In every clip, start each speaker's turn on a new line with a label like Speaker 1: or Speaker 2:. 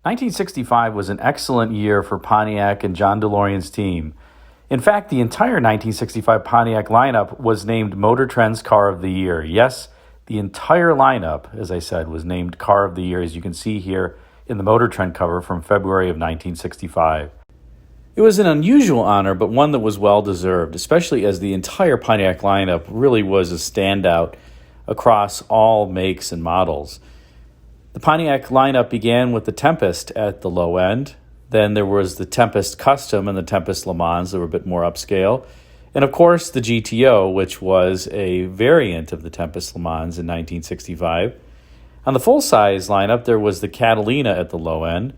Speaker 1: 1965 was an excellent year for Pontiac and John DeLorean's team. In fact, the entire 1965 Pontiac lineup was named Motor Trend's Car of the Year. Yes, the entire lineup, as I said, was named Car of the Year, as you can see here in the Motor Trend cover from February of 1965. It was an unusual honor, but one that was well-deserved, especially as the entire Pontiac lineup really was a standout across all makes and models. The Pontiac lineup began with the Tempest at the low end. Then there was the Tempest Custom and the Tempest Le Mans that were a bit more upscale. And of course, the GTO, which was a variant of the Tempest Le Mans in 1965. On the full-size lineup, there was the Catalina at the low end,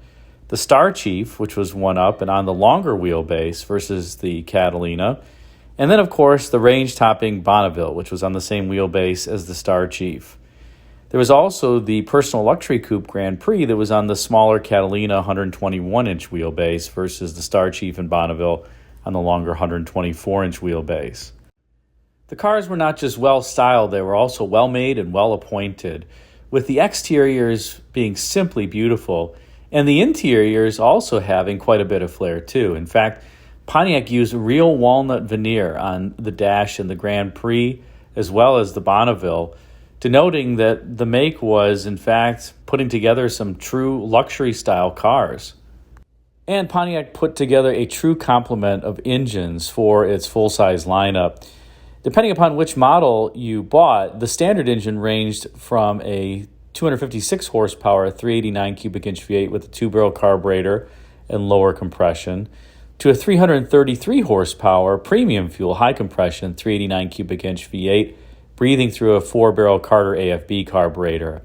Speaker 1: the Star Chief, which was one up and on the longer wheelbase versus the Catalina, and then, of course, the range-topping Bonneville, which was on the same wheelbase as the Star Chief. There was also the personal luxury coupe Grand Prix that was on the smaller Catalina 121-inch wheelbase versus the Star Chief and Bonneville on the longer 124-inch wheelbase. The cars were not just well-styled, they were also well-made and well-appointed, with the exteriors being simply beautiful and the interiors also having quite a bit of flair too. In fact, Pontiac used real walnut veneer on the dash in the Grand Prix as well as the Bonneville, denoting that the make was, in fact, putting together some true luxury-style cars. And Pontiac put together a true complement of engines for its full-size lineup. Depending upon which model you bought, the standard engine ranged from a 256 horsepower 389 cubic inch V8 with a two-barrel carburetor and lower compression to a 333 horsepower premium fuel high compression 389 cubic inch V8 breathing through a four-barrel Carter AFB carburetor.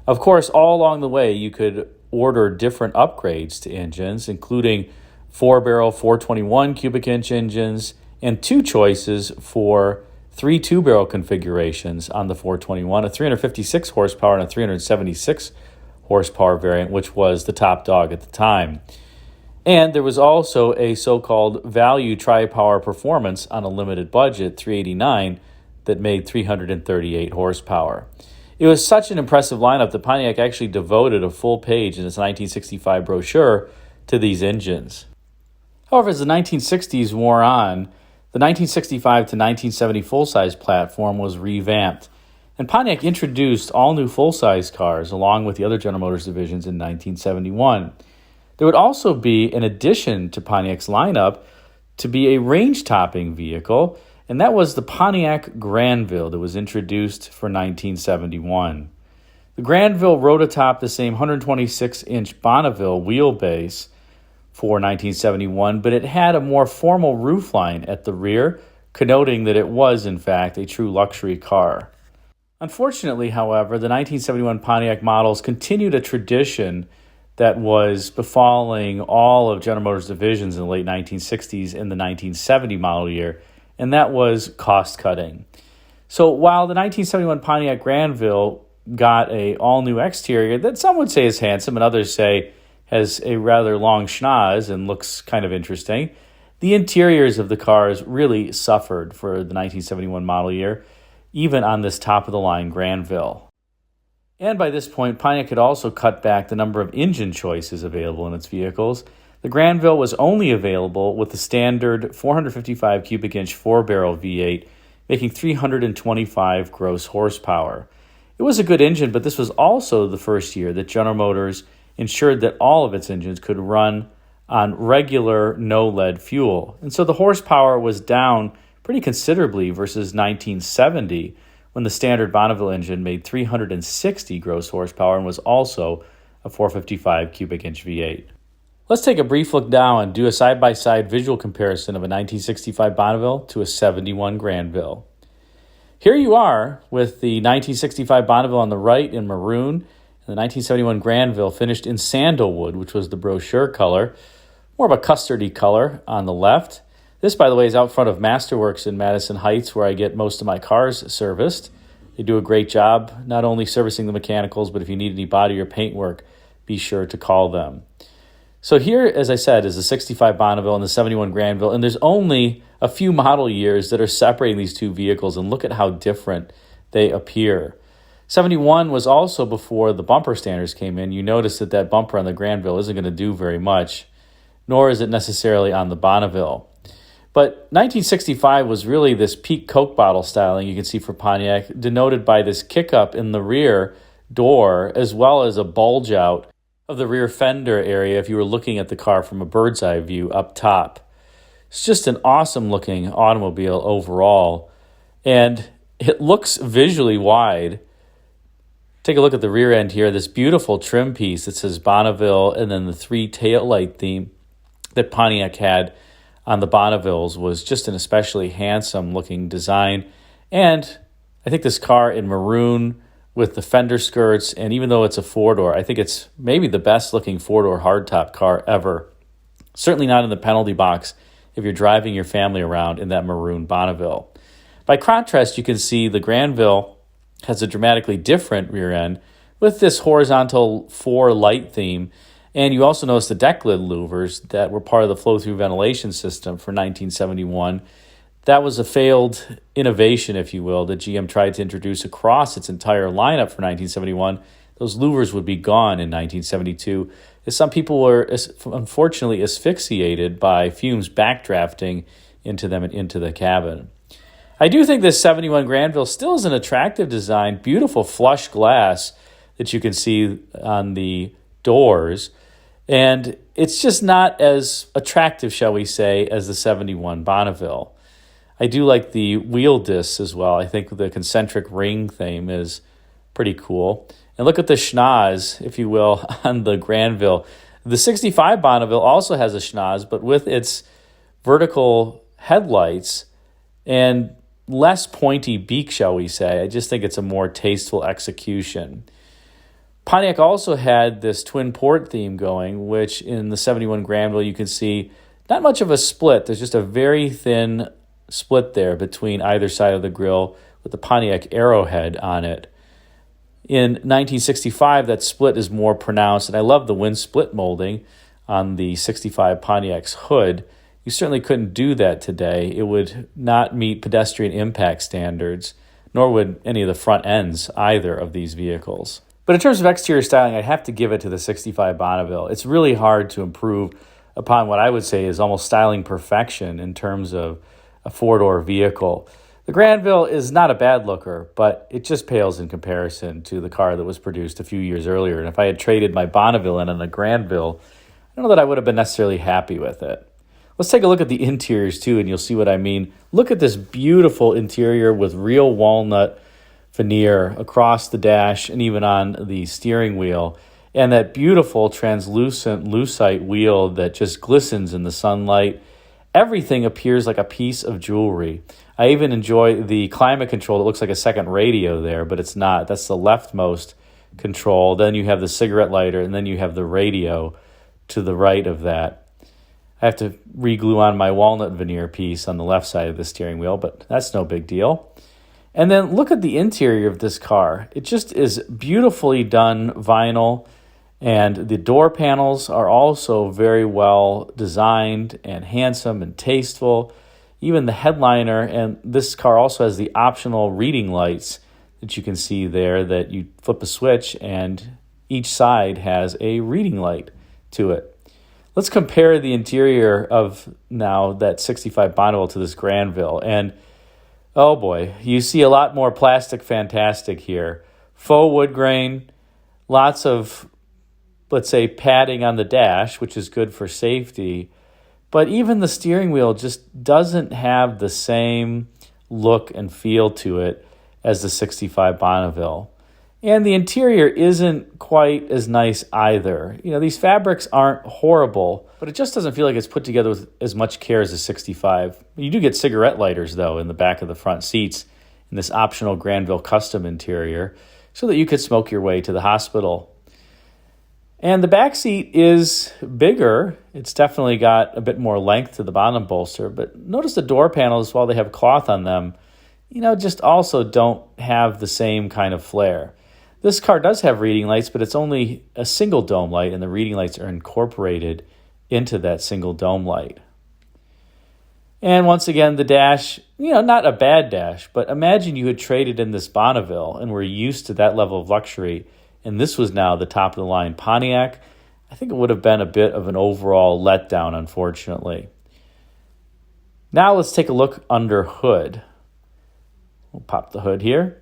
Speaker 1: Of course, all along the way, you could order different upgrades to engines, including four-barrel 421 cubic inch engines and two choices for three two-barrel configurations on the 421, a 356 horsepower and a 376 horsepower variant, which was the top dog at the time. And there was also a so-called value tri-power performance on a limited budget, 389, that made 338 horsepower. It was such an impressive lineup that Pontiac actually devoted a full page in its 1965 brochure to these engines. However, as the 1960s wore on, the 1965 to 1970 full-size platform was revamped, and Pontiac introduced all new full-size cars along with the other General Motors divisions in 1971. There would also be, in addition to Pontiac's lineup, to be a range-topping vehicle, and that was the Pontiac Grand Ville that was introduced for 1971. The Grandville rode atop the same 126-inch Bonneville wheelbase for 1971, but it had a more formal roofline at the rear, connoting that it was, in fact, a true luxury car. Unfortunately, however, the 1971 Pontiac models continued a tradition that was befalling all of General Motors divisions in the late 1960s and the 1970 model year, and that was cost-cutting. So while the 1971 Pontiac Grandville got a all-new exterior that some would say is handsome and others say has a rather long schnoz and looks kind of interesting, the interiors of the cars really suffered for the 1971 model year, even on this top-of-the-line Grandville. And by this point, Pontiac had also cut back the number of engine choices available in its vehicles. The Grandville was only available with the standard 455 cubic inch four-barrel V8, making 325 gross horsepower. It was a good engine, but this was also the first year that General Motors ensured that all of its engines could run on regular no-lead fuel. And so the horsepower was down pretty considerably versus 1970, when the standard Bonneville engine made 360 gross horsepower and was also a 455 cubic inch V8. Let's take a brief look now and do a side-by-side visual comparison of a 1965 Bonneville to a 71 Grandville. Here you are with the 1965 Bonneville on the right in maroon, and the 1971 Grandville finished in sandalwood, which was the brochure color, more of a custardy color on the left. This, by the way, is out front of Masterworks in Madison Heights, where I get most of my cars serviced. They do a great job, not only servicing the mechanicals, but if you need any body or paint work, be sure to call them. So here, as I said, is the 65 Bonneville and the 71 Grandville, and there's only a few model years that are separating these two vehicles, and look at how different they appear. 71 was also before the bumper standards came in. You notice that that bumper on the Grandville isn't going to do very much, nor is it necessarily on the Bonneville. But 1965 was really this peak Coke bottle styling you can see for Pontiac, denoted by this kick-up in the rear door, as well as a bulge out of the rear fender area if you were looking at the car from a bird's eye view up top. It's just an awesome looking automobile overall, and it looks visually wide. Take a look at the rear end here, this beautiful trim piece that says Bonneville, and then the 3 taillight theme that Pontiac had on the Bonnevilles was just an especially handsome looking design. And I think this car in maroon with the fender skirts, and even though it's a 4-door, I think it's maybe the best looking 4-door hardtop car ever. Certainly not in the penalty box if you're driving your family around in that maroon Bonneville. By contrast, you can see the Grandville has a dramatically different rear end with this horizontal 4 light theme. And you also notice the deck lid louvers that were part of the flow-through ventilation system for 1971. That was a failed innovation, if you will, that GM tried to introduce across its entire lineup for 1971. Those louvers would be gone in 1972, as some people were unfortunately asphyxiated by fumes backdrafting into them and into the cabin. I do think this 71 Grandville still is an attractive design, beautiful flush glass that you can see on the doors, and it's just not as attractive, shall we say, as the 71 Bonneville. I do like the wheel discs as well. I think the concentric ring theme is pretty cool. And look at the schnoz, if you will, on the Grandville. The 65 Bonneville also has a schnoz, but with its vertical headlights and less pointy beak, shall we say. I just think it's a more tasteful execution. Pontiac also had this twin port theme going, which in the 71 Grandville you can see not much of a split. There's just a very thin split there between either side of the grille with the Pontiac arrowhead on it. In 1965, that split is more pronounced, and I love the wind split molding on the 65 Pontiac's hood. You certainly couldn't do that today. It would not meet pedestrian impact standards, nor would any of the front ends either of these vehicles. But in terms of exterior styling, I'd have to give it to the 65 Bonneville. It's really hard to improve upon what I would say is almost styling perfection in terms of a 4-door vehicle. The Grandville is not a bad looker, but it just pales in comparison to the car that was produced a few years earlier. And if I had traded my Bonneville in on the Grandville, I don't know that I would have been necessarily happy with it. Let's take a look at the interiors too, and you'll see what I mean. Look at this beautiful interior with real walnut veneer across the dash and even on the steering wheel, and that beautiful translucent lucite wheel that just glistens in the sunlight. Everything appears like a piece of jewelry. I even enjoy the climate control. It looks like a second radio there, but it's not. That's the leftmost control. Then you have the cigarette lighter, and then you have the radio to the right of that. I have to re-glue on my walnut veneer piece on the left side of the steering wheel, but that's no big deal. And then look at the interior of this car. It just is beautifully done vinyl, and the door panels are also very well designed and handsome and tasteful. Even the headliner, and this car also has the optional reading lights that you can see there that you flip a switch and each side has a reading light to it. Let's compare the interior of now that 65 Bonneville to this Grandville, and oh boy, you see a lot more plastic fantastic here. Faux wood grain, lots of, let's say, padding on the dash, which is good for safety. But even the steering wheel just doesn't have the same look and feel to it as the 65 Bonneville. And the interior isn't quite as nice either. You know, these fabrics aren't horrible, but it just doesn't feel like it's put together with as much care as a 65. You do get cigarette lighters, though, in the back of the front seats in this optional Grandville custom interior so that you could smoke your way to the hospital. And the back seat is bigger. It's definitely got a bit more length to the bottom bolster, but notice the door panels, while they have cloth on them, just also don't have the same kind of flair. This car does have reading lights, but it's only a single dome light, and the reading lights are incorporated into that single dome light. And once again, the dash, not a bad dash, but imagine you had traded in this Bonneville and were used to that level of luxury, and this was now the top of the line Pontiac. I think it would have been a bit of an overall letdown, unfortunately. Now let's take a look under hood. We'll pop the hood here.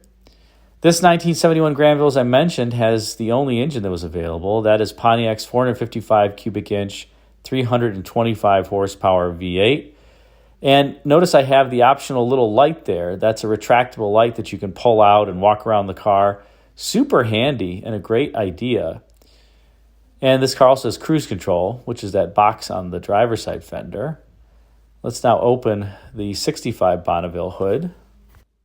Speaker 1: This 1971 Grandville, as I mentioned, has the only engine that was available. That is Pontiac's 455 cubic inch, 325 horsepower V8. And notice I have the optional little light there. That's a retractable light that you can pull out and walk around the car. Super handy and a great idea. And this car also has cruise control, which is that box on the driver's side fender. Let's now open the 65 Bonneville hood.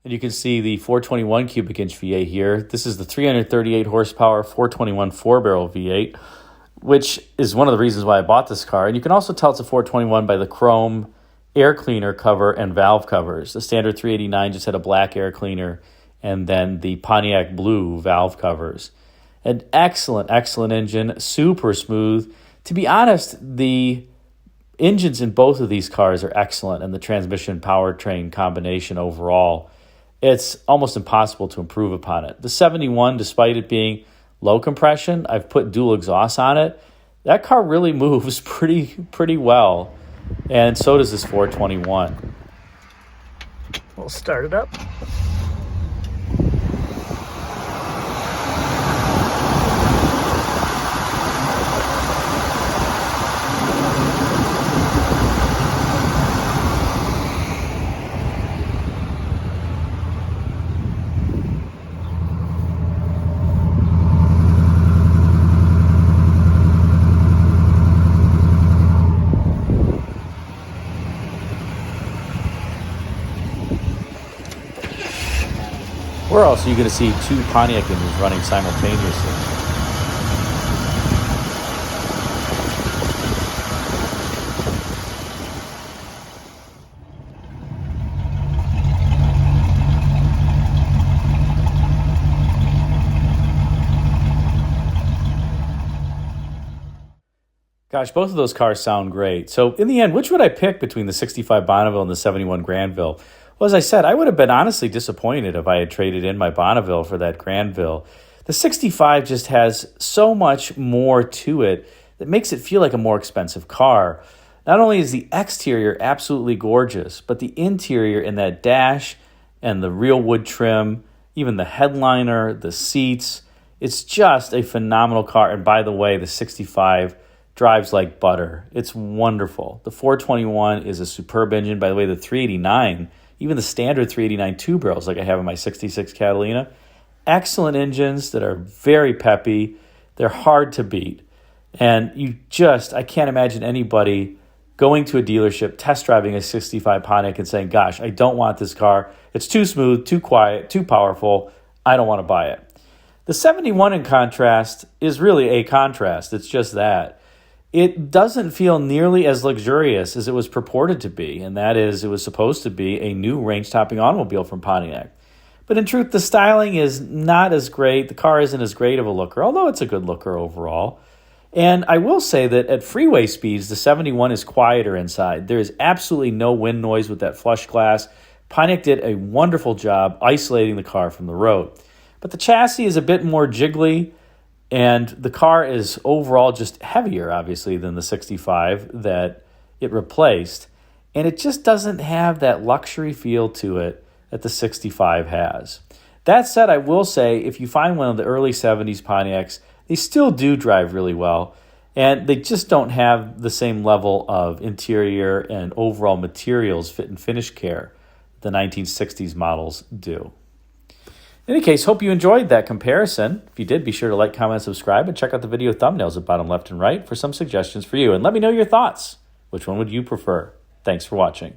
Speaker 1: And you can see the 421 cubic inch V8 here. This is the 338 horsepower 421 4-barrel V8, which is one of the reasons why I bought this car. And you can also tell it's a 421 by the chrome air cleaner cover and valve covers. The standard 389 just had a black air cleaner, and then the Pontiac blue valve covers. An excellent, excellent engine, super smooth. To be honest, the engines in both of these cars are excellent, and the transmission powertrain combination overall, it's almost impossible to improve upon it. The 71, despite it being low compression, I've put dual exhaust on it. That car really moves pretty well. And so does this 421. We'll start it up. Where else are you going to see two Pontiac engines running simultaneously? Gosh, both of those cars sound great. So in the end, which would I pick between the 65 Bonneville and the 71 Grandville? Well, as I said, I would have been honestly disappointed if I had traded in my Bonneville for that Grandville. The 65 just has so much more to it that makes it feel like a more expensive car. Not only is the exterior absolutely gorgeous, but the interior in that dash and the real wood trim, even the headliner, the seats, it's just a phenomenal car. And by the way, the 65 drives like butter. It's wonderful. The 421 is a superb engine. By the way, the 389, even the standard 389 two-barrels like I have in my 66 Catalina, excellent engines that are very peppy. They're hard to beat. And I can't imagine anybody going to a dealership, test driving a 65 Pontiac and saying, gosh, I don't want this car. It's too smooth, too quiet, too powerful. I don't want to buy it. The 71, in contrast, is really a contrast. It's just that. It doesn't feel nearly as luxurious as it was purported to be, and that is it was supposed to be a new range-topping automobile from Pontiac. But in truth, the styling is not as great. The car isn't as great of a looker, although it's a good looker overall. And I will say that at freeway speeds, the 71 is quieter inside. There is absolutely no wind noise with that flush glass. Pontiac did a wonderful job isolating the car from the road. But the chassis is a bit more jiggly, and the car is overall just heavier, obviously, than the 65 that it replaced. And it just doesn't have that luxury feel to it that the 65 has. That said, I will say, if you find one of the early 70s Pontiacs, they still do drive really well, and they just don't have the same level of interior and overall materials fit and finish care the 1960s models do. In any case, hope you enjoyed that comparison. If you did, be sure to like, comment, and subscribe, and check out the video thumbnails at bottom left and right for some suggestions for you. And let me know your thoughts. Which one would you prefer? Thanks for watching.